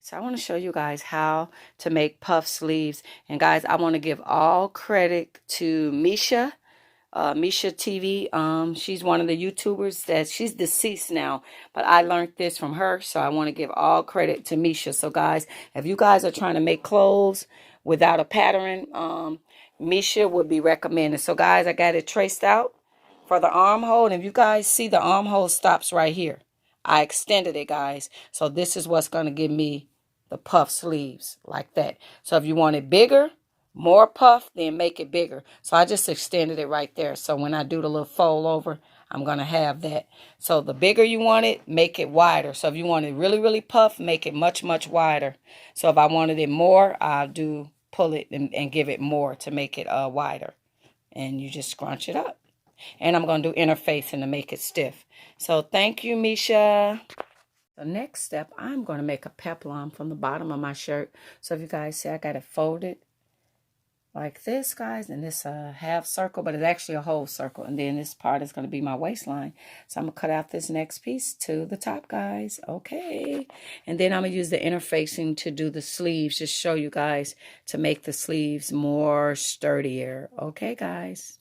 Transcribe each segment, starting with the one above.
So I want to show you guys how to make puff sleeves. And guys, I want to give all credit to Misha. Misha TV. She's one of the YouTubers that she's deceased now, but I learned this from her. So I want to give all credit to Misha. So guys, if you guys are trying to make clothes without a pattern, Misha would be recommended. So guys, I got it traced out for the armhole. And if you guys see, the armhole stops right here. I extended it, guys. So this is what's going to give me the puff sleeves like that. So if you want it bigger, more puff, then make it bigger. So I just extended it right there. So when I do the little fold over, I'm going to have that. So the bigger you want it, make it wider. So if you want it really, really puff, make it much, much wider. So if I wanted it more, I'll do pull it and give it more to make it wider. And you just scrunch it up. And I'm going to do interfacing to make it stiff. So thank you, Misha. The next step, I'm going to make a peplum from the bottom of my shirt. So if you guys see, I got it folded like this, guys. And this half circle, but it's actually a whole circle. And then this part is going to be my waistline. So I'm going to cut out this next piece to the top, guys. Okay. And then I'm going to use the interfacing to do the sleeves. Just show you guys to make the sleeves more sturdier. Okay, guys.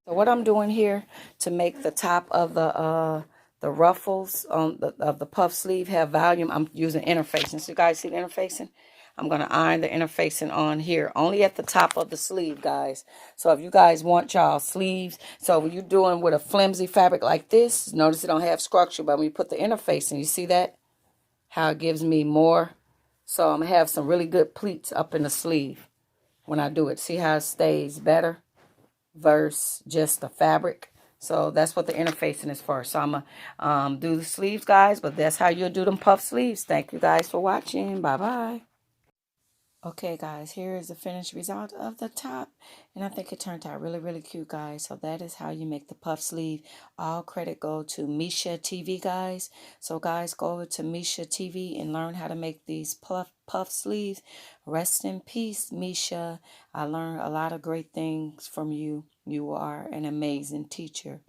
So what I'm doing here to make the top of the ruffles on of the puff sleeve have volume, I'm using interfacing. So you guys see the interfacing? I'm going to iron the interfacing on here, only at the top of the sleeve, guys. So if you guys want y'all sleeves, so when you're doing with a flimsy fabric like this, notice it don't have structure, but when you put the interfacing, you see that? How it gives me more. So I'm going to have some really good pleats up in the sleeve when I do it. See how it stays better versus just the fabric. So that's what the interfacing is for. So I'm going to do the sleeves, guys, but that's how you'll do them puff sleeves. Thank you guys for watching. Bye-bye. Okay, guys, here is the finished result of the top. And I think it turned out really, really cute, guys. So that is how you make the puff sleeve. All credit go to Misha TV, guys. So, guys, go over to Misha TV and learn how to make these puff sleeves. Rest in peace, Misha. I learned a lot of great things from you. You are an amazing teacher.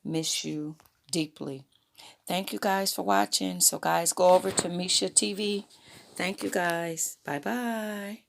Miss you deeply. Thank you, guys, for watching. So, guys, go over to Misha TV. Thank you, guys. Bye-bye.